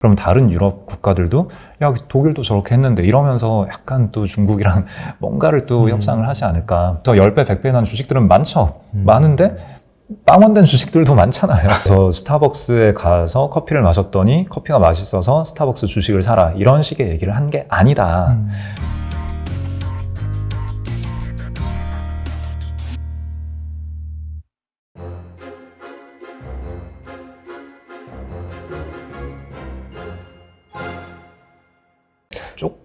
그럼 다른 유럽 국가들도 야, 독일도 저렇게 했는데 이러면서 약간 또 중국이랑 뭔가를 또 협상을 하지 않을까. 더 10배, 100배 난 주식들은 많죠. 많은데 빵원된 주식들도 많잖아요. 그래서 스타벅스에 가서 커피를 마셨더니 커피가 맛있어서 스타벅스 주식을 사라. 이런 식의 얘기를 한 게 아니다.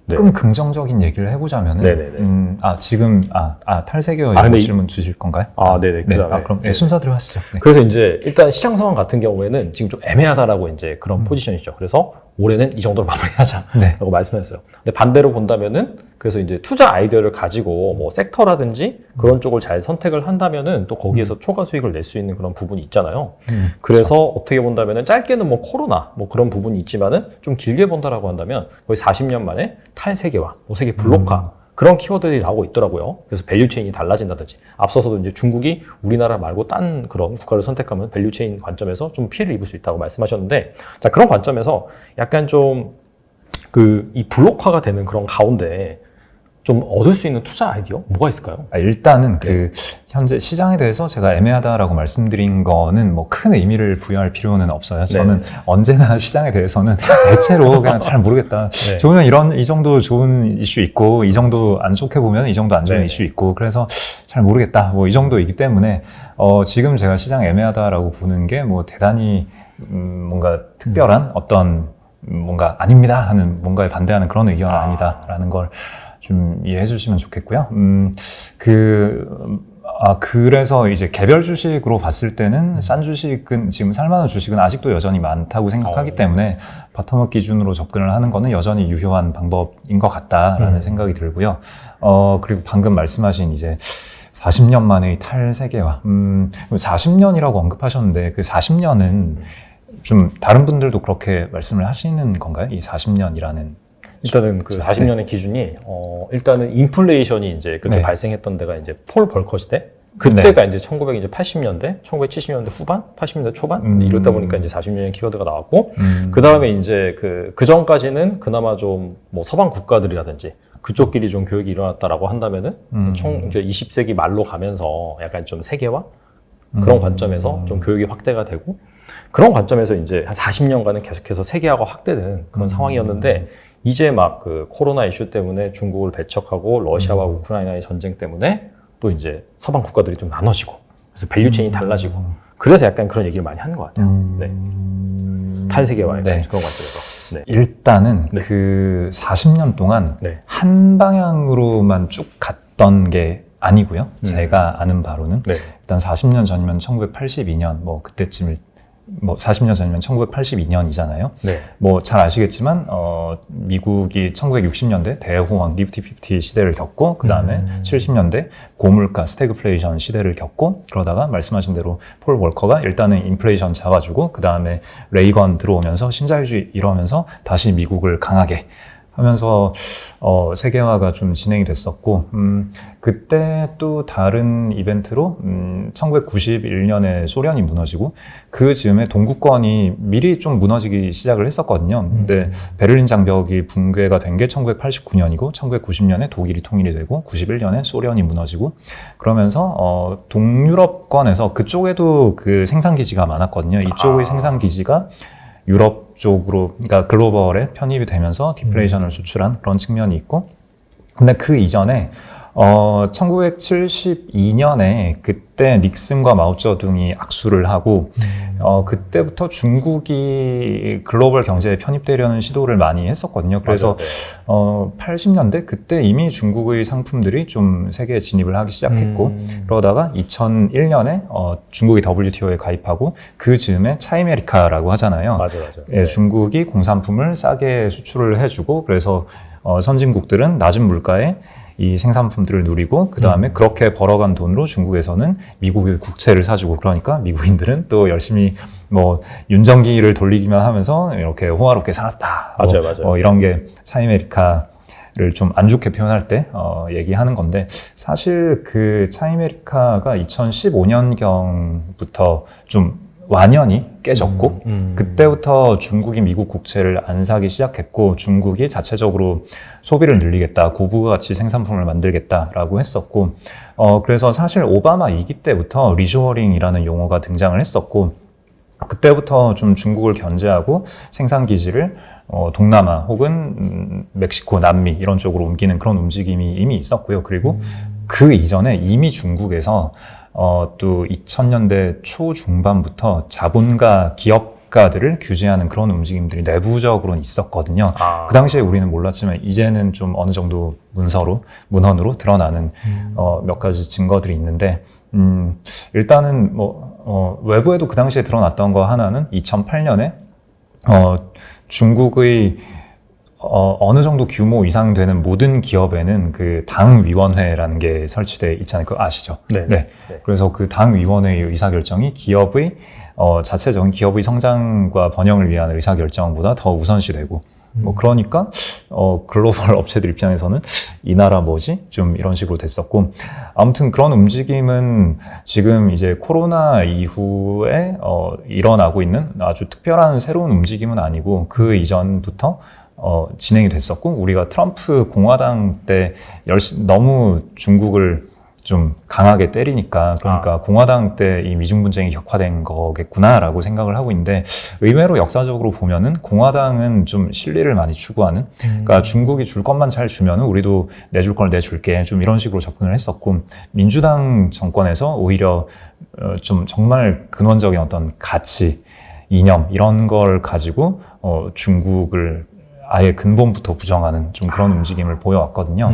조금 긍정적인 얘기를 해보자면은, 지금, 탈세계어 이런 질문 주실 건가요? 네네. 그다음에. 그럼 순서대로 하시죠. 네. 그래서 이제 일단 시장 상황 같은 경우에는 지금 좀 애매하다라고 이제 그런 포지션이죠. 그래서 올해는 이 정도로 마무리하자라고 말씀하셨어요. 근데 반대로 본다면은 그래서 이제 투자 아이디어를 가지고 뭐 섹터라든지 그런 쪽을 잘 선택을 한다면은 또 거기에서 초과 수익을 낼 수 있는 그런 부분이 있잖아요. 그래서 어떻게 본다면은 짧게는 뭐 코로나 뭐 그런 부분이 있지만은 좀 길게 본다라고 한다면 거의 40년 만에 탈세계화, 뭐 세계 블록화 그런 키워드들이 나오고 있더라고요. 그래서 밸류체인이 달라진다든지 앞서서도 이제 중국이 우리나라 말고 딴 그런 국가를 선택하면 밸류체인 관점에서 좀 피해를 입을 수 있다고 말씀하셨는데, 자 그런 관점에서 약간 좀 이 블록화가 되는 그런 가운데 좀 얻을 수 있는 투자 아이디어 뭐가 있을까요? 일단은 현재 시장에 대해서 제가 애매하다라고 말씀드린 거는 뭐 큰 의미를 부여할 필요는 없어요. 저는 언제나 시장에 대해서는 대체로 그냥 잘 모르겠다. 좋으면 이 정도 좋은 이슈 있고, 이 정도 안 좋게 보면 이 정도 안 좋은 이슈 있고, 그래서 잘 모르겠다. 뭐 이 정도이기 때문에, 지금 제가 시장 애매하다라고 보는 게 뭐 대단히, 뭔가 특별한 어떤 뭔가 아닙니다 하는 뭔가에 반대하는 그런 의견은 아니다라는 걸 좀 이해해 주시면 좋겠고요. 그래서 이제 개별 주식으로 봤을 때는 싼 주식은 지금 살만한 주식은 아직도 여전히 많다고 생각하기 때문에 바텀업 기준으로 접근을 하는 거는 여전히 유효한 방법인 것 같다라는 생각이 들고요. 그리고 방금 말씀하신 이제 40년 만의 탈세계화. 40년이라고 언급하셨는데 그 40년은 좀 다른 분들도 그렇게 말씀을 하시는 건가요? 이 40년이라는. 일단은 그 40년의 기준이 일단은 인플레이션이 이제 그때 발생했던 데가 이제 폴 벌커 시대. 그때가 이제 1980년대, 1970년대 후반, 80년대 초반 이렇다 보니까 이제 40년의 키워드가 나왔고, 그 다음에 이제 그 전까지는 그나마 좀 뭐 서방 국가들이라든지 그쪽끼리 좀 교육이 일어났다라고 한다면은 이제 20세기 말로 가면서 약간 좀 세계화 그런 관점에서 좀 교육이 확대가 되고, 그런 관점에서 이제 한 40년간은 계속해서 세계화가 확대되는 그런 상황이었는데, 이제 막 그 코로나 이슈 때문에 중국을 배척하고 러시아와 우크라이나의 전쟁 때문에 또 이제 서방 국가들이 좀 나눠지고, 그래서 밸류체인이 달라지고, 그래서 약간 그런 얘기를 많이 하는 것 같아요. 탈세계화 그런 관점에서. 일단은 그 40년 동안 한 방향으로만 쭉 갔던 게 아니고요. 제가 아는 바로는 일단 40년 전이면 1982년 뭐 그때쯤일 뭐 40년 전이면 1982년이잖아요. 뭐 잘 아시겠지만 미국이 1960년대 대호황 니프티 50 시대를 겪고, 그 다음에 70년대 고물가 스태그플레이션 시대를 겪고, 그러다가 말씀하신 대로 폴 월커가 일단은 인플레이션 잡아주고, 그 다음에 레이건 들어오면서 신자유주의 이러면서 다시 미국을 강하게 하면서 세계화가 좀 진행이 됐었고, 그때 또 다른 이벤트로 1991년에 소련이 무너지고 그 즈음에 동구권이 미리 좀 무너지기 시작을 했었거든요. 근데 베를린 장벽이 붕괴가 된 게 1989년이고 1990년에 독일이 통일이 되고 91년에 소련이 무너지고, 그러면서 동유럽권에서 그쪽에도 그 생산기지가 많았거든요. 이쪽의 생산기지가 유럽 쪽으로, 그러니까 글로벌에 편입이 되면서 디플레이션을 수출한 그런 측면이 있고, 근데 그 이전에 1972년에 그때 닉슨과 마오쩌둥이 악수를 하고, 그때부터 중국이 글로벌 경제에 편입되려는 시도를 많이 했었거든요. 그래서 80년대 그때 이미 중국의 상품들이 좀 세계에 진입을 하기 시작했고, 그러다가 2001년에 중국이 WTO에 가입하고, 그 즈음에 차이메리카라고 하잖아요. 중국이 공산품을 싸게 수출을 해주고, 그래서 선진국들은 낮은 물가에 이 생산품들을 누리고, 그 다음에 그렇게 벌어간 돈으로 중국에서는 미국의 국채를 사주고, 그러니까 미국인들은 또 열심히 뭐 윤정기를 돌리기만 하면서 이렇게 호화롭게 살았다. 맞아요. 이런 게 차이메리카를 좀 안 좋게 표현할 때 얘기하는 건데, 사실 그 차이메리카가 2015년경부터 좀 완연히 깨졌고 그때부터 중국이 미국 국채를 안 사기 시작했고 중국이 자체적으로 소비를 늘리겠다, 고부가치 생산품을 만들겠다라고 했었고 그래서 사실 오바마 2기 때부터 리쇼어링이라는 용어가 등장을 했었고 그때부터 좀 중국을 견제하고 생산 기지를 동남아 혹은 멕시코, 남미 이런 쪽으로 옮기는 그런 움직임이 이미 있었고요. 그리고 그 이전에 이미 중국에서 또 2000년대 초중반부터 자본가 기업가들을 규제하는 그런 움직임들이 내부적으로는 있었거든요. 그 당시에 우리는 몰랐지만 이제는 좀 어느 정도 문헌으로 드러나는 몇 가지 증거들이 있는데 일단은 외부에도 그 당시에 드러났던 거 하나는 2008년에 중국의 어느 정도 규모 이상 되는 모든 기업에는 그 당위원회라는 게 설치돼 있잖아요. 그거 아시죠? 네. 그래서 그 당위원회의 의사결정이 기업의 자체적인 기업의 성장과 번영을 위한 의사결정보다 더 우선시되고 그러니까 글로벌 업체들 입장에서는 이 나라 뭐지? 좀 이런 식으로 됐었고 아무튼 그런 움직임은 지금 이제 코로나 이후에 일어나고 있는 아주 특별한 새로운 움직임은 아니고 그 이전부터 진행이 됐었고 우리가 트럼프 공화당 때 너무 중국을 좀 강하게 때리니까 그러니까 공화당 때 이 미중 분쟁이 격화된 거겠구나라고 생각을 하고 있는데 의외로 역사적으로 보면은 공화당은 좀 실리를 많이 추구하는 그러니까 중국이 줄 것만 잘 주면은 우리도 내줄 걸 내줄게 좀 이런 식으로 접근을 했었고 민주당 정권에서 오히려 좀 정말 근원적인 어떤 가치, 이념 이런 걸 가지고 중국을 아예 근본부터 부정하는 좀 그런 움직임을 보여왔거든요.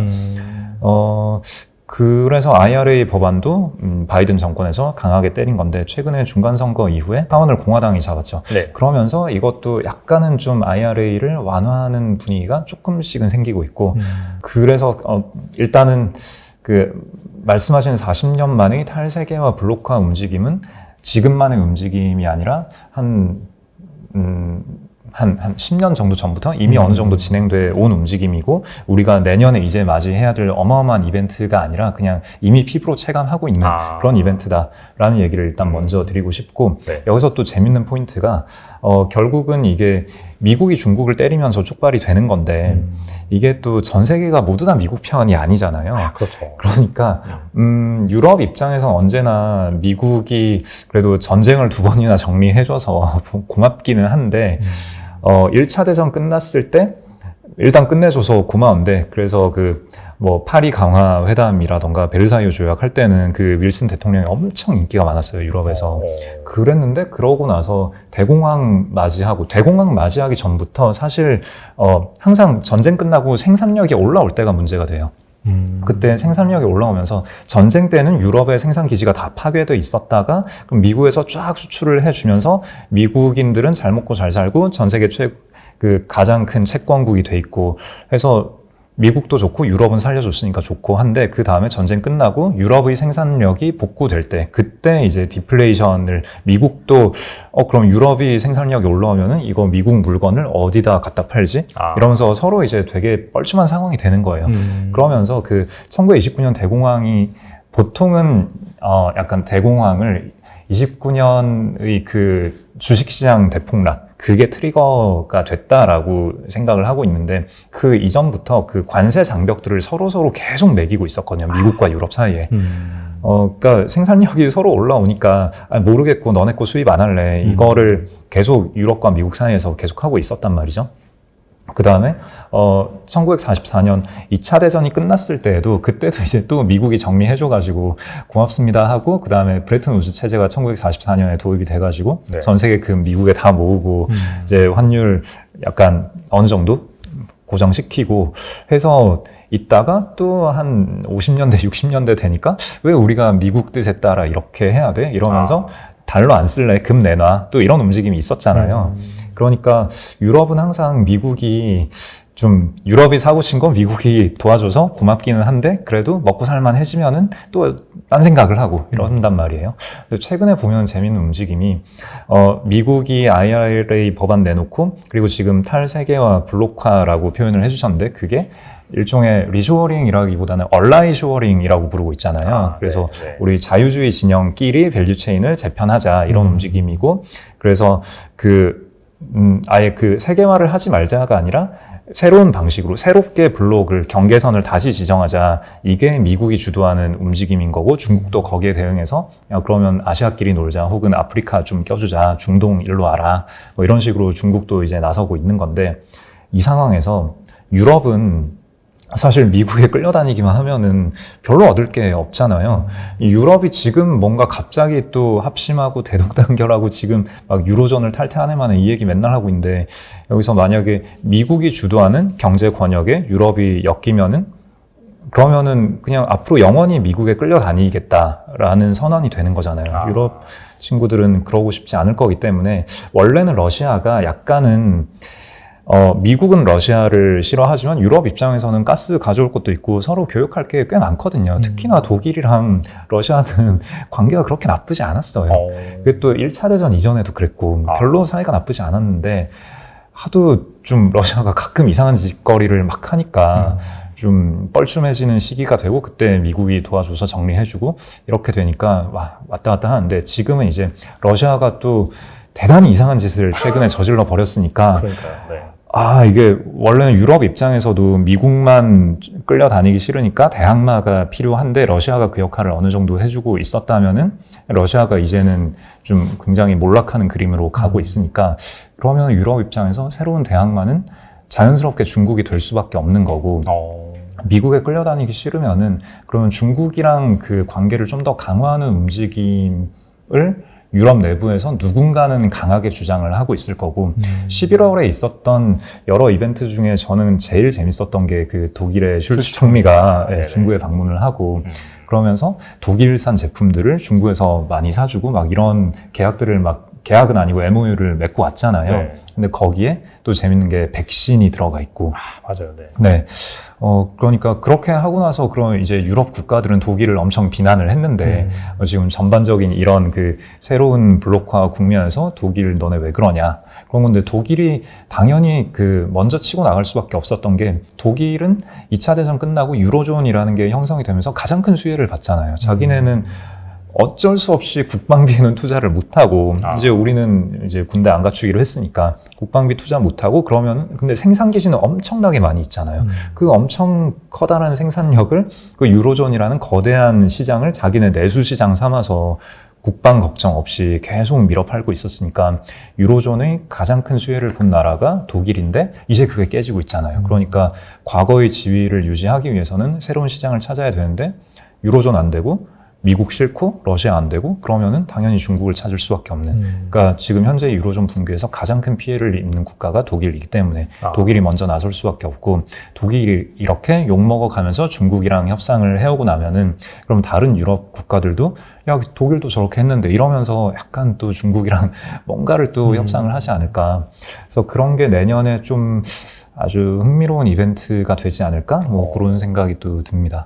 그래서 IRA 법안도 바이든 정권에서 강하게 때린 건데 최근에 중간선거 이후에 하원을 공화당이 잡았죠. 네. 그러면서 이것도 약간은 좀 IRA를 완화하는 분위기가 조금씩은 생기고 있고 그래서 일단은 그 말씀하신 40년 만의 탈세계화 블록화 움직임은 지금만의 움직임이 아니라 한 10년 정도 전부터 이미 어느 정도 진행돼 온 움직임이고 우리가 내년에 이제 맞이해야 될 어마어마한 이벤트가 아니라 그냥 이미 피부로 체감하고 있는 그런 이벤트다라는 얘기를 일단 먼저 드리고 싶고 네. 여기서 또 재밌는 포인트가 결국은 이게 미국이 중국을 때리면서 촉발이 되는 건데 이게 또 전 세계가 모두 다 미국 편이 아니잖아요. 그렇죠. 그러니까 유럽 입장에서 언제나 미국이 그래도 전쟁을 2번이나 정리해줘서 고맙기는 한데 1차 대전 끝났을 때 일단 끝내줘서 고마운데 그래서 파리 강화 회담이라던가 베르사유 조약 할 때는 그 윌슨 대통령이 엄청 인기가 많았어요 유럽에서. 그랬는데 그러고 나서 대공황 맞이하기 전부터 사실 항상 전쟁 끝나고 생산력이 올라올 때가 문제가 돼요. 그때 생산력이 올라오면서 전쟁 때는 유럽의 생산 기지가 다 파괴돼 있었다가 그럼 미국에서 쫙 수출을 해주면서 미국인들은 잘 먹고 잘 살고 전 세계 가장 큰 채권국이 돼 있고 해서 미국도 좋고 유럽은 살려줬으니까 좋고 한데 그 다음에 전쟁 끝나고 유럽의 생산력이 복구될 때 그때 이제 디플레이션을 미국도 그럼 유럽이 생산력이 올라오면은 이거 미국 물건을 어디다 갖다 팔지? 이러면서 서로 이제 되게 뻘쭘한 상황이 되는 거예요. 그러면서 1929년 대공황이 보통은 약간 대공황을 29년의 주식시장 대폭락 그게 트리거가 됐다라고 생각을 하고 있는데 그 이전부터 그 관세 장벽들을 서로 계속 매기고 있었거든요. 미국과 유럽 사이에. 그러니까 생산력이 서로 올라오니까 모르겠고 너네 거 수입 안 할래. 이거를 계속 유럽과 미국 사이에서 계속 하고 있었단 말이죠. 그 다음에 1944년 2차 대전이 끝났을 때에도 그때도 이제 또 미국이 정리해줘가지고 고맙습니다 하고 그 다음에 브레튼 우즈 체제가 1944년에 도입이 돼가지고 네. 전 세계 금 미국에 다 모으고 이제 환율 약간 어느 정도 고정시키고 해서 있다가 또 한 50년대 60년대 되니까 왜 우리가 미국 뜻에 따라 이렇게 해야 돼? 이러면서 달러 안 쓸래 금 내놔 또 이런 움직임이 있었잖아요. 그러니까 유럽은 항상 미국이 유럽이 사고 친 건 미국이 도와줘서 고맙기는 한데 그래도 먹고 살만해지면은 또 딴 생각을 하고 이런단 말이에요. 근데 최근에 보면 재밌는 움직임이 미국이 IRA 법안 내놓고 그리고 지금 탈세계화 블록화라고 표현을 해주셨는데 그게 일종의 리쇼어링이라기보다는 얼라이쇼어링이라고 부르고 있잖아요. 그래서 네. 우리 자유주의 진영끼리 밸류체인을 재편하자 이런 움직임이고, 그래서 아예 그 세계화를 하지 말자가 아니라 새로운 방식으로 새롭게 블록을 경계선을 다시 지정하자, 이게 미국이 주도하는 움직임인 거고, 중국도 거기에 대응해서 야, 그러면 아시아끼리 놀자, 혹은 아프리카 좀 껴주자, 중동 일로 와라, 뭐 이런 식으로 중국도 이제 나서고 있는 건데, 이 상황에서 유럽은 사실 미국에 끌려다니기만 하면은 별로 얻을 게 없잖아요. 유럽이 지금 뭔가 갑자기 또 합심하고 대동단결하고 지금 막 유로존을 탈퇴하네만에 이 얘기 맨날 하고 있는데, 여기서 만약에 미국이 주도하는 경제 권역에 유럽이 엮이면은, 그러면은 그냥 앞으로 영원히 미국에 끌려다니겠다라는 선언이 되는 거잖아요. 유럽 친구들은 그러고 싶지 않을 거기 때문에, 원래는 러시아가 약간은 미국은 러시아를 싫어하지만 유럽 입장에서는 가스 가져올 것도 있고 서로 교역할 게 꽤 많거든요. 특히나 독일이랑 러시아는 관계가 그렇게 나쁘지 않았어요. 그게 또 1차 대전 이전에도 그랬고 별로 사이가 나쁘지 않았는데, 하도 좀 러시아가 가끔 이상한 짓거리를 막 하니까 좀 뻘쭘해지는 시기가 되고, 그때 미국이 도와줘서 정리해주고 이렇게 되니까 왔다 갔다 하는데, 지금은 이제 러시아가 또 대단히 이상한 짓을 최근에 저질러 버렸으니까, 그러니까요. 네. 이게 원래는 유럽 입장에서도 미국만 끌려다니기 싫으니까 대항마가 필요한데, 러시아가 그 역할을 어느 정도 해주고 있었다면은 러시아가 이제는 좀 굉장히 몰락하는 그림으로 가고 있으니까, 그러면 유럽 입장에서 새로운 대항마는 자연스럽게 중국이 될 수밖에 없는 거고, 미국에 끌려다니기 싫으면은 그러면 중국이랑 그 관계를 좀 더 강화하는 움직임을 유럽 내부에서 누군가는 강하게 주장을 하고 있을 거고, 11월에 있었던 여러 이벤트 중에 저는 제일 재밌었던 게 그 독일의 슐츠 총리가 중국에 방문을 하고, 그러면서 독일산 제품들을 중국에서 많이 사주고 막 이런 계약들을 계약은 아니고 MOU를 맺고 왔잖아요. 네. 근데 거기에 또 재밌는 게 백신이 들어가 있고. 맞아요. 네. 네. 그러니까 그렇게 하고 나서 그럼 이제 유럽 국가들은 독일을 엄청 비난을 했는데, 지금 전반적인 이런 그 새로운 블록화 국면에서 독일 너네 왜 그러냐. 그런 건데, 독일이 당연히 먼저 치고 나갈 수밖에 없었던 게, 독일은 2차 대전 끝나고 유로존이라는 게 형성이 되면서 가장 큰 수혜를 받잖아요. 자기네는 어쩔 수 없이 국방비에는 투자를 못하고, 이제 우리는 이제 군대 안 갖추기로 했으니까 국방비 투자 못하고, 그러면 근데 생산 기지는 엄청나게 많이 있잖아요. 그 엄청 커다란 생산력을 그 유로존이라는 거대한 시장을 자기네 내수 시장 삼아서 국방 걱정 없이 계속 밀어팔고 있었으니까, 유로존의 가장 큰 수혜를 본 나라가 독일인데 이제 그게 깨지고 있잖아요. 그러니까 과거의 지위를 유지하기 위해서는 새로운 시장을 찾아야 되는데, 유로존 안 되고 미국 싫고 러시아 안 되고, 그러면은 당연히 중국을 찾을 수밖에 없는. 그러니까 지금 현재 유로존 붕괴에서 가장 큰 피해를 입는 국가가 독일이기 때문에 독일이 먼저 나설 수밖에 없고, 독일이 이렇게 욕먹어가면서 중국이랑 협상을 해오고 나면은, 그럼 다른 유럽 국가들도 야, 독일도 저렇게 했는데 이러면서 약간 또 중국이랑 뭔가를 또 협상을 하지 않을까. 그래서 그런 게 내년에 좀 아주 흥미로운 이벤트가 되지 않을까, 뭐 그런 생각이 또 듭니다.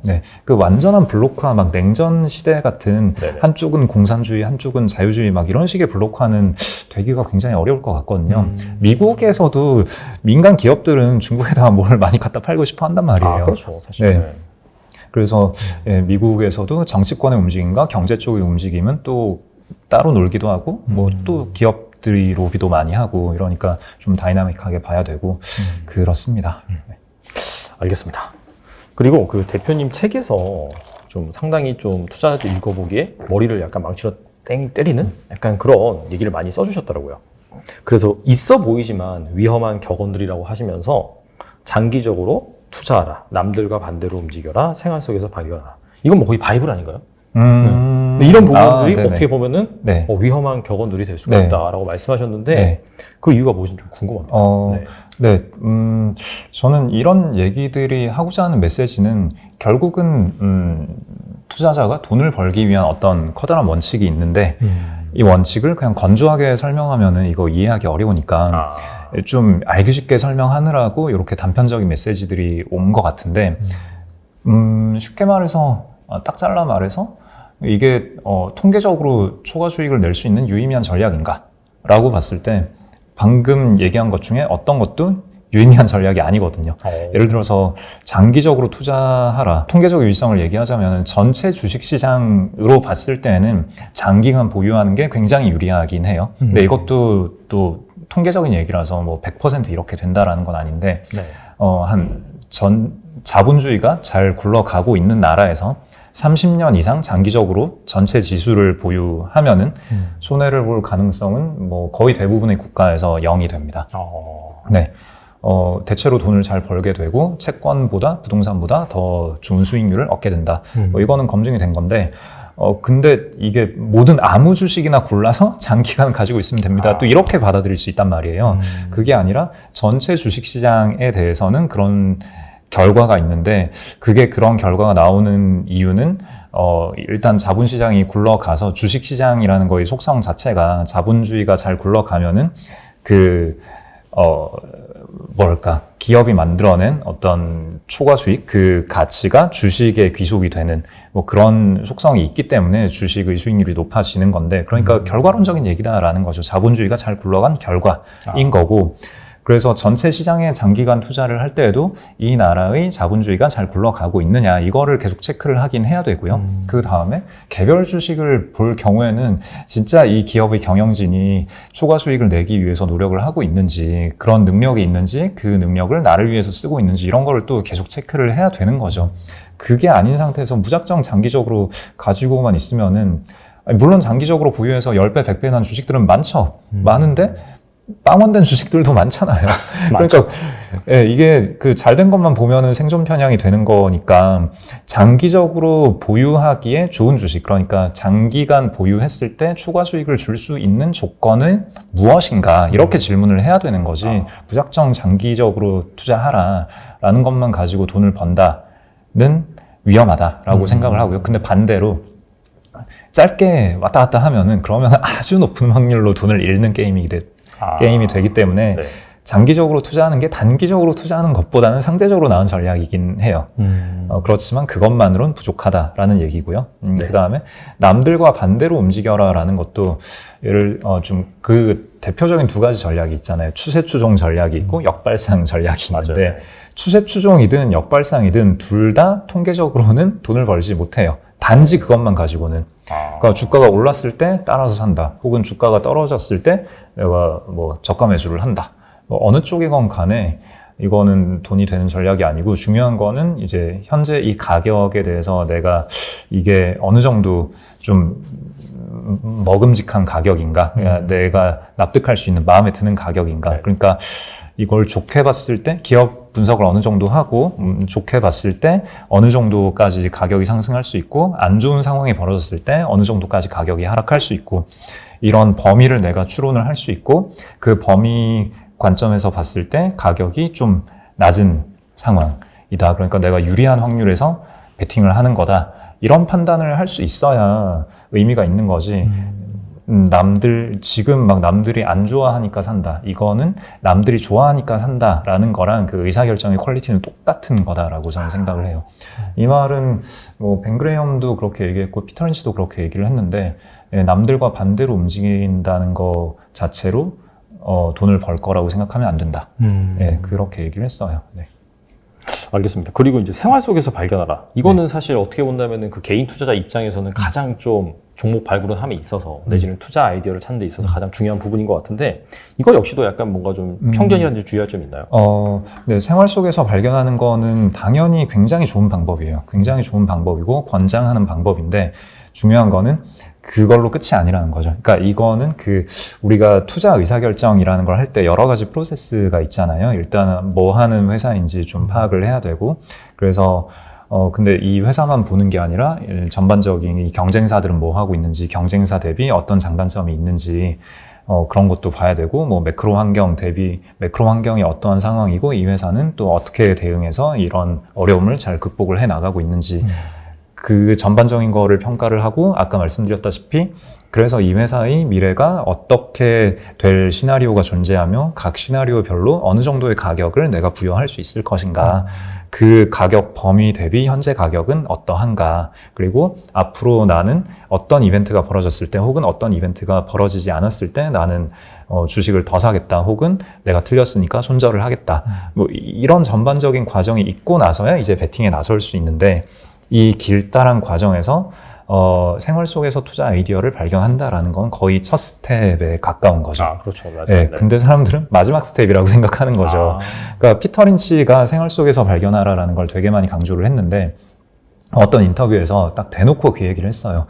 네, 그 완전한 블록화, 막 냉전 시대 같은, 네네, 한쪽은 공산주의, 한쪽은 자유주의, 막 이런 식의 블록화는 되기가 굉장히 어려울 것 같거든요. 미국에서도 민간 기업들은 중국에다가 뭘 많이 갖다 팔고 싶어 한단 말이에요. 그렇죠, 사실. 네. 그래서 미국에서도 정치권의 움직임과 경제 쪽의 움직임은 또 따로 놀기도 하고, 뭐 또 기업들이 로비도 많이 하고, 이러니까 좀 다이나믹하게 봐야 되고, 그렇습니다. 알겠습니다. 그리고 그 대표님 책에서 좀 상당히 좀 투자자들 읽어보기에 머리를 약간 망치로 땡 때리는 약간 그런 얘기를 많이 써주셨더라고요. 그래서 있어 보이지만 위험한 격언들이라고 하시면서, 장기적으로 투자하라, 남들과 반대로 움직여라, 생활 속에서 발견하라. 이건 뭐 거의 바이블 아닌가요? 근데 이런 부분들이 어떻게 보면은 위험한 격언들이 될 수가 있다라고 말씀하셨는데, 그 이유가 무엇인지 좀 궁금합니다. 저는 이런 얘기들이 하고자 하는 메시지는 결국은 투자자가 돈을 벌기 위한 어떤 커다란 원칙이 있는데, 이 원칙을 그냥 건조하게 설명하면은 이거 이해하기 어려우니까 좀 알기 쉽게 설명하느라고 이렇게 단편적인 메시지들이 온 것 같은데, 쉽게 말해서, 딱 잘라 말해서 이게 통계적으로 초과 수익을 낼 수 있는 유의미한 전략인가? 라고 봤을 때 방금 얘기한 것 중에 어떤 것도 유의미한 전략이 아니거든요. 예를 들어서 장기적으로 투자하라. 통계적 유의성을 얘기하자면 전체 주식시장으로 봤을 때는 장기간 보유하는 게 굉장히 유리하긴 해요. 근데 이것도 또 통계적인 얘기라서 뭐 100% 이렇게 된다라는 건 아닌데 네. 자본주의가 잘 굴러가고 있는 나라에서 30년 이상 장기적으로 전체 지수를 보유하면은 손해를 볼 가능성은 뭐 거의 대부분의 국가에서 0이 됩니다. 네. 대체로 돈을 잘 벌게 되고 채권보다 부동산보다 더 좋은 수익률을 얻게 된다. 뭐 이거는 검증이 된 건데 근데 이게 모든 아무 주식이나 골라서 장기간 가지고 있으면 됩니다. 또 이렇게 받아들일 수 있단 말이에요. 그게 아니라 전체 주식시장에 대해서는 그런 결과가 있는데 그게 그런 결과가 나오는 이유는 일단 자본시장이 굴러가서 주식시장이라는 거의 속성 자체가 자본주의가 잘 굴러가면은 기업이 만들어낸 어떤 초과 수익, 그 가치가 주식에 귀속이 되는 뭐 그런 속성이 있기 때문에 주식의 수익률이 높아지는 건데, 그러니까 결과론적인 얘기다라는 거죠. 자본주의가 잘 굴러간 결과인 거고, 그래서 전체 시장에 장기간 투자를 할 때에도 이 나라의 자본주의가 잘 굴러가고 있느냐, 이거를 계속 체크를 하긴 해야 되고요. 그 다음에 개별 주식을 볼 경우에는 진짜 이 기업의 경영진이 초과 수익을 내기 위해서 노력을 하고 있는지, 그런 능력이 있는지, 그 능력을 나를 위해서 쓰고 있는지, 이런 거를 또 계속 체크를 해야 되는 거죠. 그게 아닌 상태에서 무작정 장기적으로 가지고만 있으면은, 물론 장기적으로 보유해서 10배, 100배 난 주식들은 많은데 빵원된 주식들도 많잖아요. 그러니까 이게 그 잘된 것만 보면은 생존 편향이 되는 거니까 장기적으로 보유하기에 좋은 주식, 그러니까 장기간 보유했을 때 추가 수익을 줄 수 있는 조건은 무엇인가, 이렇게 질문을 해야 되는 거지. 무작정 장기적으로 투자하라라는 것만 가지고 돈을 번다는 위험하다라고 생각을 하고요. 근데 반대로 짧게 왔다 갔다 하면은 그러면 아주 높은 확률로 돈을 잃는 게임이 되기 때문에 네. 장기적으로 투자하는 게 단기적으로 투자하는 것보다는 상대적으로 나은 전략이긴 해요. 그렇지만 그것만으로는 부족하다라는 얘기고요. 네. 그 다음에 남들과 반대로 움직여라라는 것도 좀 그 대표적인 두 가지 전략이 있잖아요. 추세 추종 전략이 있고 역발상 전략이 있는데, 맞아요. 추세 추종이든 역발상이든 둘 다 통계적으로는 돈을 벌지 못해요. 단지 그것만 가지고는. 그러니까 주가가 올랐을 때 따라서 산다, 혹은 주가가 떨어졌을 때 내가 뭐 저가 매수를 한다. 어느 쪽이건 간에 이거는 돈이 되는 전략이 아니고, 중요한 거는 이제 현재 이 가격에 대해서 내가 이게 어느 정도 좀 먹음직한 가격인가, 내가 납득할 수 있는, 마음에 드는 가격인가. 그러니까 이걸 좋게 봤을 때 기업 분석을 어느 정도 하고, 좋게 봤을 때 어느 정도까지 가격이 상승할 수 있고, 안 좋은 상황이 벌어졌을 때 어느 정도까지 가격이 하락할 수 있고, 이런 범위를 내가 추론을 할 수 있고, 그 범위 관점에서 봤을 때 가격이 좀 낮은 상황이다, 그러니까 내가 유리한 확률에서 베팅을 하는 거다, 이런 판단을 할 수 있어야 의미가 있는 거지. 지금 막 남들이 안 좋아하니까 산다, 이거는 남들이 좋아하니까 산다라는 거랑 그 의사결정의 퀄리티는 똑같은 거다라고 저는 생각을 해요. 이 말은 뭐 벤 그레이엄도 그렇게 얘기했고 피터 린치도 그렇게 얘기를 했는데, 남들과 반대로 움직인다는 거 자체로 돈을 벌 거라고 생각하면 안 된다. 그렇게 얘기를 했어요. 네. 알겠습니다. 그리고 이제 생활 속에서 발견하라. 이거는 사실 어떻게 본다면은 그 개인 투자자 입장에서는 가장 좀 종목 발굴을 함에 있어서, 내지는 투자 아이디어를 찾는 데 있어서 가장 중요한 부분인 것 같은데, 이거 역시도 약간 뭔가 좀 편견이라든지 주의할 점이 있나요? 네, 생활 속에서 발견하는 거는 당연히 굉장히 좋은 방법이에요. 굉장히 좋은 방법이고 권장하는 방법인데, 중요한 거는 그걸로 끝이 아니라는 거죠. 그러니까 이거는 우리가 투자 의사결정이라는 걸 할 때 여러 가지 프로세스가 있잖아요. 일단 뭐 하는 회사인지 좀 파악을 해야 되고, 그래서 근데 이 회사만 보는 게 아니라 전반적인 이 경쟁사들은 뭐 하고 있는지, 경쟁사 대비 어떤 장단점이 있는지, 그런 것도 봐야 되고, 뭐 매크로 환경 대비 매크로 환경이 어떠한 상황이고, 이 회사는 또 어떻게 대응해서 이런 어려움을 잘 극복을 해 나가고 있는지, 그 전반적인 거를 평가를 하고 아까 말씀드렸다시피 그래서 이 회사의 미래가 어떻게 될 시나리오가 존재하며 각 시나리오별로 어느 정도의 가격을 내가 부여할 수 있을 것인가, 그 가격 범위 대비 현재 가격은 어떠한가, 그리고 앞으로 나는 어떤 이벤트가 벌어졌을 때 혹은 어떤 이벤트가 벌어지지 않았을 때 나는 주식을 더 사겠다, 혹은 내가 틀렸으니까 손절을 하겠다, 뭐 이런 전반적인 과정이 있고 나서야 이제 베팅에 나설 수 있는데, 이 길다란 과정에서 생활 속에서 투자 아이디어를 발견한다라는 건 거의 첫 스텝에 가까운 거죠. 아, 그렇죠. 맞아요. 네, 근데 사람들은 마지막 스텝이라고 생각하는 거죠. 그러니까 피터 린치가 생활 속에서 발견하라라는 걸 되게 많이 강조를 했는데, 어떤 인터뷰에서 딱 대놓고 그 얘기를 했어요.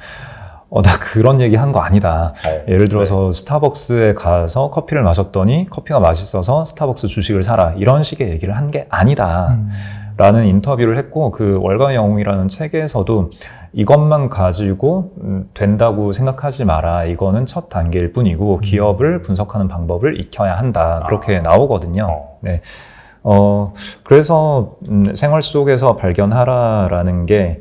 나 그런 얘기 한 거 아니다. 예를 들어서 스타벅스에 가서 커피를 마셨더니 커피가 맛있어서 스타벅스 주식을 사라, 이런 식의 얘기를 한 게 아니다. 라는 인터뷰를 했고, 그 월가의 영웅이라는 책에서도 이것만 가지고 된다고 생각하지 마라, 이거는 첫 단계일 뿐이고 기업을 분석하는 방법을 익혀야 한다, 그렇게 나오거든요. 네. 그래서 생활 속에서 발견하라라는 게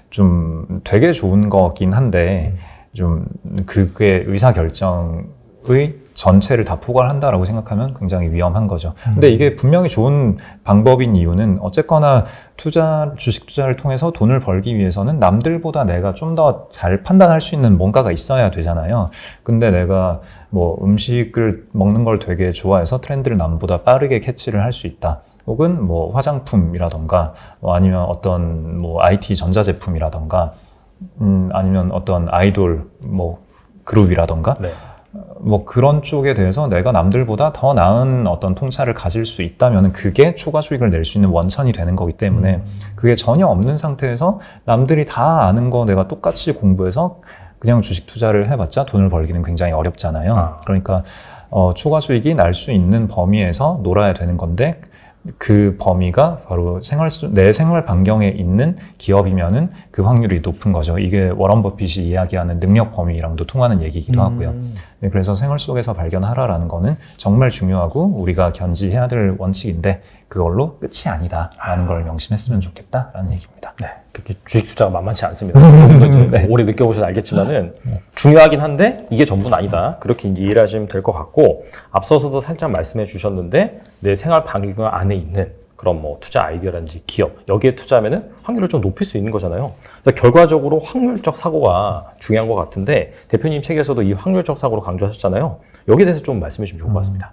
좀 되게 좋은 거긴 한데, 좀 그게 의사결정의 전체를 다 포괄한다라고 생각하면 굉장히 위험한 거죠. 근데 이게 분명히 좋은 방법인 이유는 어쨌거나 주식 투자를 통해서 돈을 벌기 위해서는 남들보다 내가 좀 더 잘 판단할 수 있는 뭔가가 있어야 되잖아요. 근데 내가 뭐 음식을 먹는 걸 되게 좋아해서 트렌드를 남보다 빠르게 캐치를 할 수 있다, 혹은 뭐 화장품이라던가 아니면 어떤 뭐 IT 전자제품이라던가 아니면 어떤 아이돌 뭐 그룹이라던가 뭐 그런 쪽에 대해서 내가 남들보다 더 나은 어떤 통찰을 가질 수 있다면 그게 초과 수익을 낼 수 있는 원천이 되는 거기 때문에, 그게 전혀 없는 상태에서 남들이 다 아는 거 내가 똑같이 공부해서 그냥 주식 투자를 해봤자 돈을 벌기는 굉장히 어렵잖아요. 그러니까 초과 수익이 날 수 있는 범위에서 놀아야 되는 건데, 그 범위가 바로 내 생활 반경에 있는 기업이면은 그 확률이 높은 거죠. 이게 워런 버핏이 이야기하는 능력 범위랑도 통하는 얘기이기도 하고요. 네, 그래서 생활 속에서 발견하라라는 거는 정말 중요하고 우리가 견지해야 될 원칙인데, 그걸로 끝이 아니다라는 걸 명심했으면 좋겠다라는 얘기입니다. 네, 그렇게 주식 투자가 만만치 않습니다. 네. 오래 느껴보셔서 알겠지만은 중요하긴 한데 이게 전부는 아니다, 그렇게 이제 이해를 하시면 될 것 같고, 앞서서도 살짝 말씀해 주셨는데 내 생활 반경 안에 있는 그런 뭐 투자 아이디어라든지 기업, 여기에 투자하면은 확률을 좀 높일 수 있는 거잖아요. 그래서 결과적으로 확률적 사고가 중요한 것 같은데, 대표님 책에서도 이 확률적 사고를 강조하셨잖아요. 여기에 대해서 좀 말씀해 주시면 좋을 것 같습니다.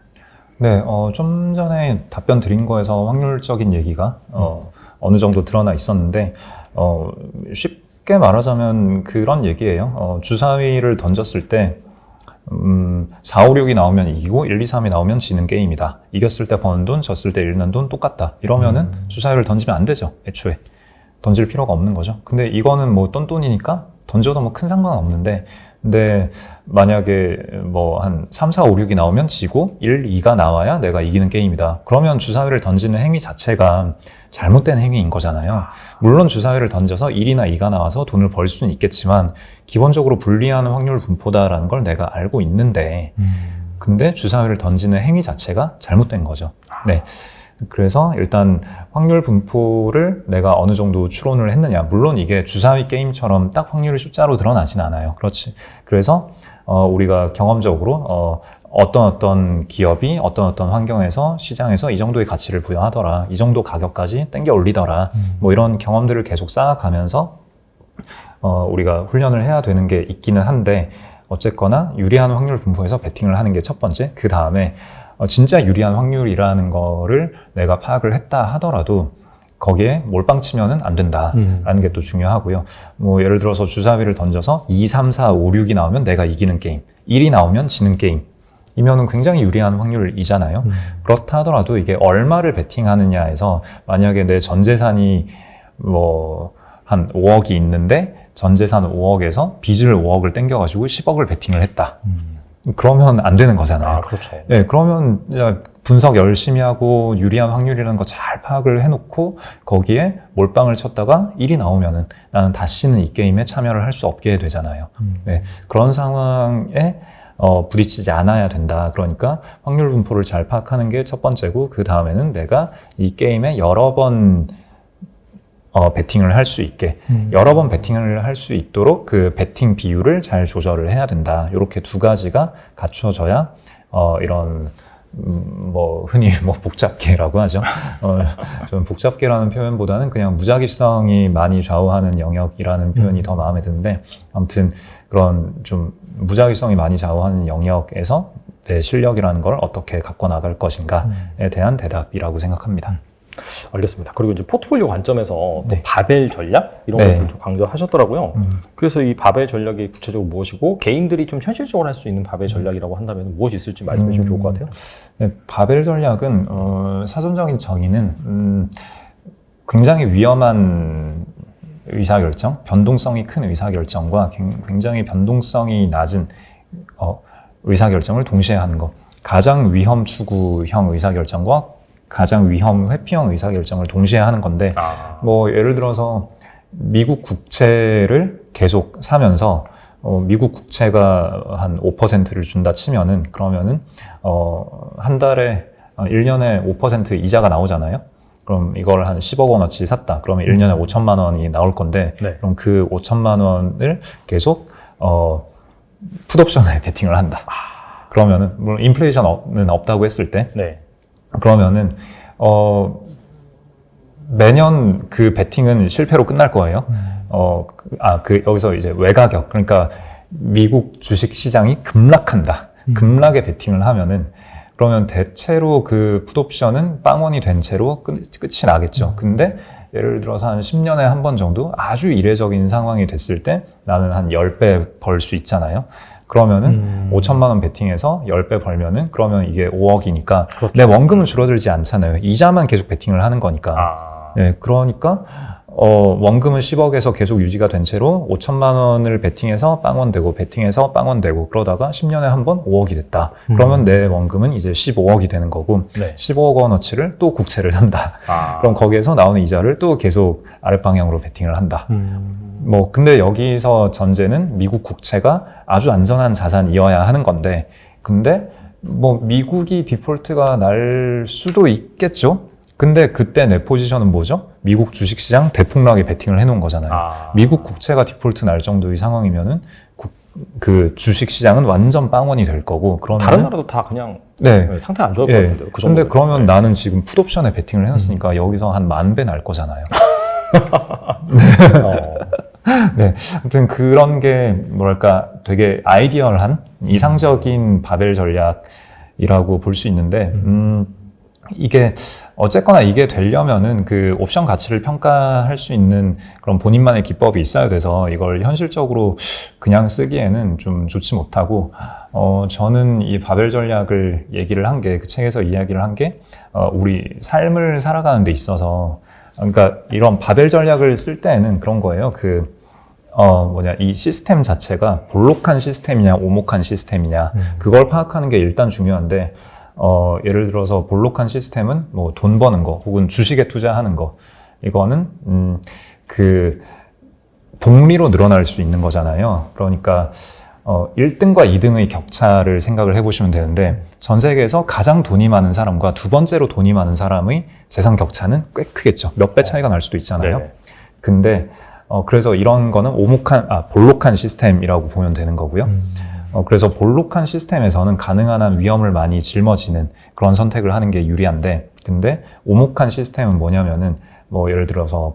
네, 좀 전에 답변 드린 거에서 확률적인 얘기가 어느 정도 드러나 있었는데, 쉽게 말하자면 그런 얘기예요. 주사위를 던졌을 때 4, 5, 6이 나오면 이기고 1, 2, 3이 나오면 지는 게임이다. 이겼을 때 버는 돈, 졌을 때 잃는 돈 똑같다. 이러면은 주사위를 던지면 안 되죠. 애초에 던질 필요가 없는 거죠. 근데 이거는 뭐 똔똔이니까 던져도 뭐 큰 상관은 없는데, 근데 만약에 뭐 한 3, 4, 5, 6이 나오면 지고 1, 2가 나와야 내가 이기는 게임이다. 그러면 주사위를 던지는 행위 자체가 잘못된 행위인 거잖아요. 물론 주사위를 던져서 1이나 2가 나와서 돈을 벌 수는 있겠지만 기본적으로 불리한 확률 분포다라는 걸 내가 알고 있는데, 근데 주사위를 던지는 행위 자체가 잘못된 거죠. 네. 그래서 일단 확률 분포를 내가 어느 정도 추론을 했느냐. 물론 이게 주사위 게임처럼 딱 확률이 숫자로 드러나진 않아요. 그렇지. 그래서 우리가 경험적으로 어떤 기업이 어떤 환경에서 시장에서 이 정도의 가치를 부여하더라, 이 정도 가격까지 땡겨 올리더라, 뭐 이런 경험들을 계속 쌓아가면서 우리가 훈련을 해야 되는 게 있기는 한데, 어쨌거나 유리한 확률 분포에서 베팅을 하는 게 첫 번째. 그 다음에 진짜 유리한 확률이라는 거를 내가 파악을 했다 하더라도 거기에 몰빵 치면은 안 된다라는 게 또 중요하고요. 뭐 예를 들어서 주사위를 던져서 2, 3, 4, 5, 6이 나오면 내가 이기는 게임, 1이 나오면 지는 게임 이면은 굉장히 유리한 확률이잖아요. 그렇다 하더라도 이게 얼마를 베팅하느냐에서, 만약에 내 전 재산이 뭐 한 5억이 있는데 전 재산 5억에서 빚을 5억을 땡겨가지고 10억을 베팅을 했다. 그러면 안 되는 거잖아요. 그렇죠. 네, 그러면 분석 열심히 하고 유리한 확률이라는 거 잘 파악을 해놓고 거기에 몰빵을 쳤다가 1이 나오면은 나는 다시는 이 게임에 참여를 할 수 없게 되잖아요. 네, 그런 상황에 부딪히지 않아야 된다. 그러니까 확률 분포를 잘 파악하는 게 첫 번째고, 그 다음에는 내가 이 게임에 여러 번 베팅을 할 수 있게 여러 번 베팅을 할 수 있도록 그 베팅 비율을 잘 조절을 해야 된다. 이렇게 두 가지가 갖춰져야 이런 뭐 흔히 뭐 복잡계라고 하죠. 좀 복잡계라는 표현보다는 그냥 무작위성이 많이 좌우하는 영역이라는 표현이 더 마음에 드는데, 아무튼 그런 좀 무작위성이 많이 좌우하는 영역에서 내 실력이라는 걸 어떻게 갖고 나갈 것인가에 대한 대답이라고 생각합니다. 알겠습니다. 그리고 이제 포트폴리오 관점에서 또 네. 바벨 전략 이런 네. 것들 좀 강조하셨더라고요. 그래서 이 바벨 전략이 구체적으로 무엇이고 개인들이 좀 현실적으로 할 수 있는 바벨 전략이라고 한다면 무엇이 있을지 말씀해 주시면 좋을 것 같아요. 네, 바벨 전략은 사전적인 정의는 굉장히 위험한 의사결정, 변동성이 큰 의사결정과 굉장히 변동성이 낮은 의사결정을 동시에 하는 것, 가장 위험 추구형 의사결정과 가장 위험 회피형 의사결정을 동시에 하는 건데, 뭐 예를 들어서 미국 국채를 계속 사면서 미국 국채가 한 5%를 준다 치면은, 그러면은 한 달에 1년에 5% 이자가 나오잖아요. 그럼 이걸 한 10억 원어치 샀다. 그러면 1년에 5천만 원이 나올 건데, 네. 그럼 그 5천만 원을 계속 풋옵션에 베팅을 한다. 그러면은 물론 인플레이션은 없다고 했을 때, 네. 그러면은 매년 그 베팅은 실패로 끝날 거예요. 여기서 이제 외가격, 그러니까 미국 주식 시장이 급락한다. 급락에 베팅을 하면은, 그러면 대체로 그 풋옵션은 빵원이 된 채로 끝이 나겠죠. 근데 예를 들어서 한 10년에 한 번 정도 아주 이례적인 상황이 됐을 때 나는 한 10배 벌 수 있잖아요. 그러면은 5천만 원 베팅해서 10배 벌면은, 그러면 이게 5억이니까 그렇죠. 내 원금은 줄어들지 않잖아요. 이자만 계속 베팅을 하는 거니까. 네, 그러니까 원금은 10억에서 계속 유지가 된 채로 5천만 원을 베팅해서 빵원 되고 베팅해서 빵원 되고, 그러다가 10년에 한 번 5억이 됐다. 그러면 내 원금은 이제 15억이 되는 거고, 네. 15억 원어치를 또 국채를 산다. 그럼 거기에서 나오는 이자를 또 계속 아랫방향으로 베팅을 한다. 뭐 근데 여기서 전제는 미국 국채가 아주 안전한 자산이어야 하는 건데, 근데 뭐 미국이 디폴트가 날 수도 있겠죠. 근데 그때 내 포지션은 뭐죠? 미국 주식시장 대폭락에 베팅을 해놓은 거잖아요. 미국 국채가 디폴트 날 정도의 상황이면은 그 주식시장은 완전 빵원이 될 거고, 그러면 다른 나라도 다 그냥 네. 상태 안 좋을 것 같은데요. 그 근데 정도면. 그러면 나는 지금 풋옵션에 베팅을 해놨으니까 여기서 한 10,000배 날 거잖아요. 네, 아무튼 그런 게 뭐랄까 되게 아이디얼한 이상적인 바벨 전략이라고 볼 수 있는데, 이게 어쨌거나 이게 되려면은 그 옵션 가치를 평가할 수 있는 그런 본인만의 기법이 있어야 돼서 이걸 현실적으로 그냥 쓰기에는 좀 좋지 못하고, 저는 이 바벨 전략을 얘기를 한 게, 그 책에서 이야기를 한 게 우리 삶을 살아가는 데 있어서, 그러니까 이런 바벨 전략을 쓸 때에는 그런 거예요. 이 시스템 자체가 볼록한 시스템이냐 오목한 시스템이냐, 그걸 파악하는 게 일단 중요한데, 예를 들어서 볼록한 시스템은 뭐 돈 버는 거 혹은 주식에 투자하는 거, 이거는 그 복리로 늘어날 수 있는 거잖아요. 그러니까 1등과 2등의 격차를 생각을 해보시면 되는데, 전 세계에서 가장 돈이 많은 사람과 두 번째로 돈이 많은 사람의 재산 격차는 꽤 크겠죠. 몇 배 차이가 날 수도 있잖아요. 네네. 근데 그래서 이런 거는 볼록한 시스템이라고 보면 되는 거고요. 그래서 볼록한 시스템에서는 가능한 한 위험을 많이 짊어지는 그런 선택을 하는 게 유리한데, 근데 오목한 시스템은 뭐냐면은, 뭐 예를 들어서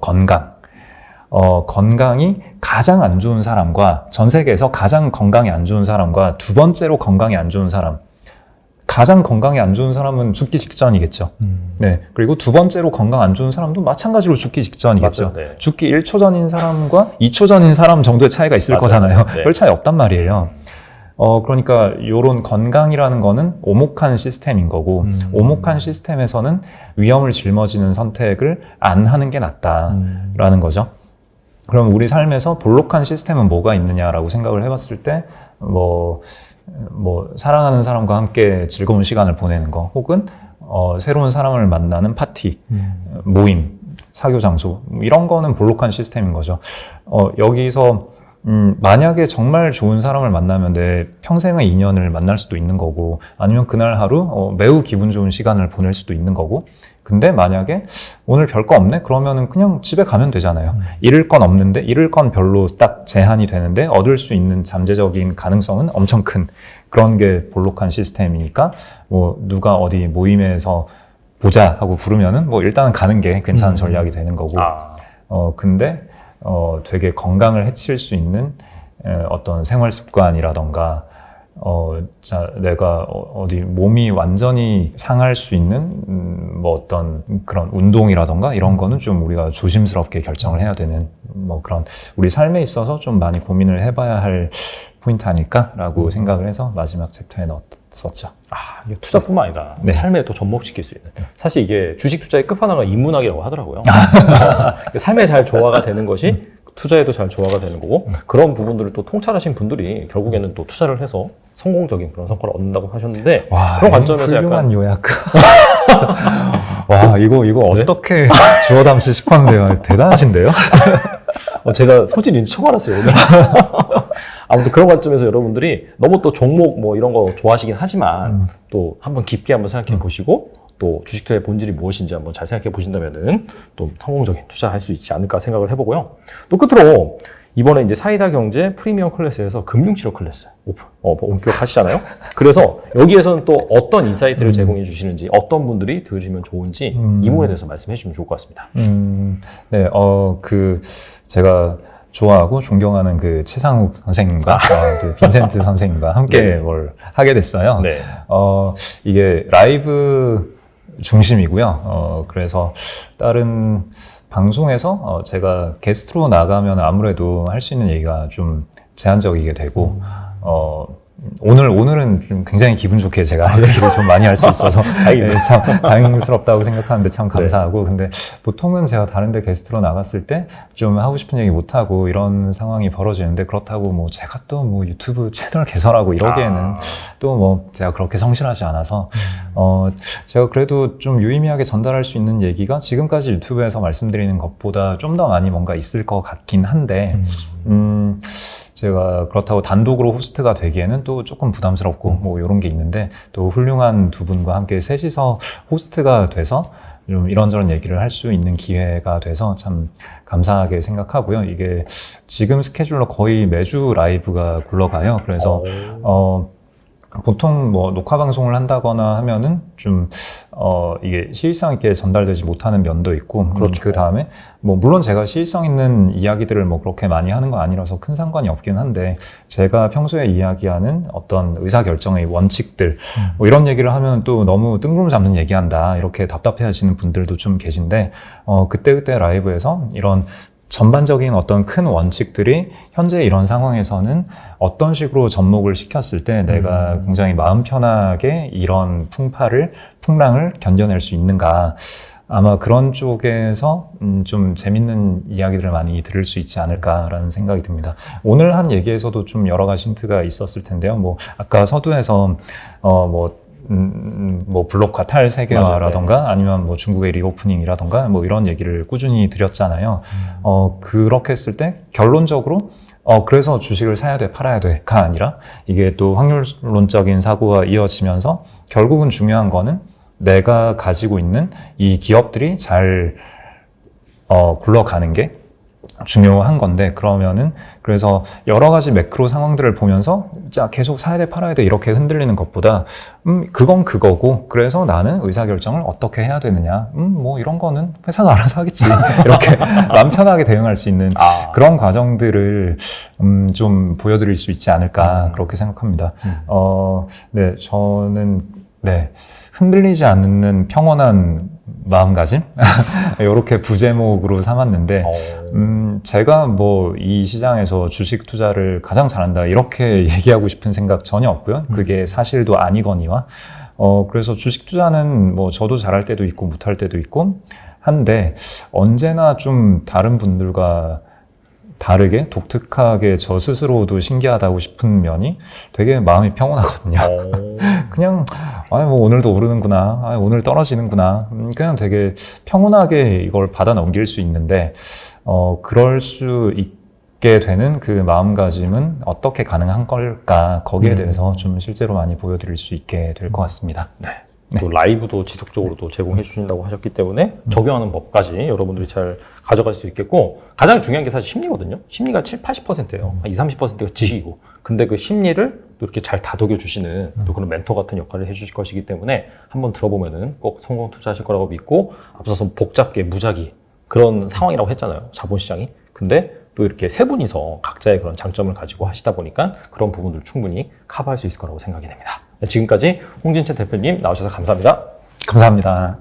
건강이 가장 안 좋은 사람과, 전 세계에서 가장 건강이 안 좋은 사람과 두 번째로 건강이 안 좋은 사람, 가장 건강이 안 좋은 사람은 죽기 직전이겠죠. 네. 그리고 두 번째로 건강 안 좋은 사람도 마찬가지로 죽기 직전이겠죠. 맞아요. 네. 죽기 1초 전인 사람과 2초 전인 사람 정도의 차이가 있을 맞아요. 거잖아요. 네. 별 차이 없단 말이에요. 그러니까 요런 건강이라는 거는 오목한 시스템인 거고, 오목한 시스템에서는 위험을 жил머지는 선택을 안 하는 게 낫다라는 거죠. 그럼 우리 삶에서 볼록한 시스템은 뭐가 있느냐라고 생각을 해봤을 때, 사랑하는 사람과 함께 즐거운 시간을 보내는 거, 혹은 새로운 사람을 만나는 파티, 모임, 사교 장소, 이런 거는 볼록한 시스템인 거죠. 여기서 만약에 정말 좋은 사람을 만나면 내 평생의 인연을 만날 수도 있는 거고, 아니면 그날 하루 매우 기분 좋은 시간을 보낼 수도 있는 거고, 근데 만약에 오늘 별거 없네? 그러면은 그냥 집에 가면 되잖아요. 잃을 건 없는데, 잃을 건 별로 딱 제한이 되는데, 얻을 수 있는 잠재적인 가능성은 엄청 큰 그런 게 볼록한 시스템이니까, 뭐 누가 어디 모임에서 보자 하고 부르면은 뭐 일단은 가는 게 괜찮은 전략이 되는 거고, 근데 되게 건강을 해칠 수 있는 어떤 생활 습관이라던가, 내가 어디 몸이 완전히 상할 수 있는 뭐 어떤 그런 운동이라던가 이런 거는 좀 우리가 조심스럽게 결정을 해야 되는 뭐 그런 우리 삶에 있어서 좀 많이 고민을 해봐야 할 포인트 아닐까라고 생각을 해서 마지막 챕터에 넣었었죠. 이게 투자뿐만 아니라 네. 삶에 또 접목시킬 수 있는. 사실 이게 주식 투자의 끝판왕은 인문학이라고 하더라고요. 삶에 잘 조화가 되는 것이 투자에도 잘 조화가 되는 거고, 그런 부분들을 또 통찰하신 분들이 결국에는 또 투자를 해서 성공적인 그런 성과를 얻는다고 하셨는데, 와, 그런 관점에서 훌륭한 약간 요약. 진짜. 와, 이거 네? 어떻게 주워 담지 싶었는데요. 대단하신데요? 제가 소질인지 처음 알았어요, 오늘. 아무튼 그런 관점에서 여러분들이 너무 또 종목 뭐 이런 거 좋아하시긴 하지만 또 한번 깊게 한번 생각해 보시고, 또 주식 투자의 본질이 무엇인지 한번 잘 생각해 보신다면은 또 성공적인 투자할 수 있지 않을까 생각을 해보고요. 또 끝으로 이번에 이제 사이다 경제 프리미엄 클래스에서 금융치료 클래스 본격하시잖아요. 그래서 여기에서는 또 어떤 인사이트를 제공해 주시는지, 어떤 분들이 들으시면 좋은지 이 부분에 대해서 말씀해 주시면 좋을 것 같습니다. 네, 제가 좋아하고 존경하는 그 최상욱 선생님과 그 빈센트 선생님과 함께 네. 뭘 하게 됐어요. 네. 이게 라이브 중심이고요. 그래서 다른 방송에서 제가 게스트로 나가면 아무래도 할 수 있는 얘기가 좀 제한적이게 되고, 오늘은 좀 굉장히 기분 좋게 제가 할 얘기를 좀 많이 할 수 있어서 참 다행스럽다고 생각하는데 참 감사하고, 근데 보통은 제가 다른 데 게스트로 나갔을 때 좀 하고 싶은 얘기 못하고 이런 상황이 벌어지는데, 그렇다고 뭐 제가 또 뭐 유튜브 채널 개설하고 이러기에는 또 뭐 제가 그렇게 성실하지 않아서 제가 그래도 좀 유의미하게 전달할 수 있는 얘기가 지금까지 유튜브에서 말씀드리는 것보다 좀 더 많이 뭔가 있을 것 같긴 한데, 제가 그렇다고 단독으로 호스트가 되기에는 또 조금 부담스럽고 뭐 이런 게 있는데, 또 훌륭한 두 분과 함께 셋이서 호스트가 돼서 좀 이런저런 얘기를 할 수 있는 기회가 돼서 참 감사하게 생각하고요. 이게 지금 스케줄로 거의 매주 라이브가 굴러가요. 그래서 보통 뭐 녹화 방송을 한다거나 하면은 좀 이게 시의성 있게 전달되지 못하는 면도 있고, 그렇죠. 그 다음에 뭐 물론 제가 시의성 있는 이야기들을 뭐 그렇게 많이 하는 건 아니라서 큰 상관이 없긴 한데, 제가 평소에 이야기하는 어떤 의사결정의 원칙들 뭐 이런 얘기를 하면 또 너무 뜬구름 잡는 얘기한다 이렇게 답답해 하시는 분들도 좀 계신데, 그때 라이브에서 이런 전반적인 어떤 큰 원칙들이 현재 이런 상황에서는 어떤 식으로 접목을 시켰을 때 내가 굉장히 마음 편하게 이런 풍랑을 견뎌낼 수 있는가, 아마 그런 쪽에서 좀 재밌는 이야기들을 많이 들을 수 있지 않을까라는 생각이 듭니다. 오늘 한 얘기에서도 좀 여러 가지 힌트가 있었을 텐데요. 뭐 아까 서두에서 뭐 블록화 탈세계화라던가 아니면 뭐 중국의 리오프닝이라던가 뭐 이런 얘기를 꾸준히 드렸잖아요. 그렇게 했을 때 결론적으로 그래서 주식을 사야 돼, 팔아야 돼가 아니라, 이게 또 확률론적인 사고가 이어지면서 결국은 중요한 거는 내가 가지고 있는 이 기업들이 잘 굴러가는 게 중요한 건데, 그러면은 그래서 여러 가지 매크로 상황들을 보면서 자 계속 사야 돼 팔아야 돼 이렇게 흔들리는 것보다 그건 그거고, 그래서 나는 의사결정을 어떻게 해야 되느냐, 뭐 이런 거는 회사가 알아서 하겠지 이렇게 마음 편하게 대응할 수 있는 그런 과정들을 좀 보여드릴 수 있지 않을까 그렇게 생각합니다. 네, 저는 흔들리지 않는 평온한 마음가짐? 이렇게 부제목으로 삼았는데, 제가 뭐 이 시장에서 주식 투자를 가장 잘한다 이렇게 얘기하고 싶은 생각 전혀 없고요. 그게 사실도 아니거니와, 그래서 주식 투자는 뭐 저도 잘할 때도 있고 못할 때도 있고 한데, 언제나 좀 다른 분들과 다르게 독특하게 저 스스로도 신기하다고 싶은 면이 되게 마음이 평온하거든요. 그냥 뭐 오늘도 오르는구나, 오늘 떨어지는구나, 그냥 되게 평온하게 이걸 받아 넘길 수 있는데, 그럴 수 갖게 되는 그 마음가짐은 어떻게 가능한 걸까? 거기에 대해서 좀 실제로 많이 보여드릴 수 있게 될 것 같습니다. 네. 또 라이브도 지속적으로 또 제공해 주신다고 하셨기 때문에 적용하는 법까지 여러분들이 잘 가져갈 수 있겠고, 가장 중요한 게 사실 심리거든요. 심리가 70~80%예요. 20~30%가 지식이고, 근데 그 심리를 또 이렇게 잘 다독여 주시는 또 그런 멘토 같은 역할을 해주실 것이기 때문에 한번 들어보면은 꼭 성공 투자하실 거라고 믿고, 앞서서 복잡게 무작위 그런 상황이라고 했잖아요, 자본시장이. 근데 또 이렇게 세 분이서 각자의 그런 장점을 가지고 하시다 보니까 그런 부분들 충분히 커버할 수 있을 거라고 생각이 됩니다. 지금까지 홍진채 대표님 나오셔서 감사합니다. 감사합니다.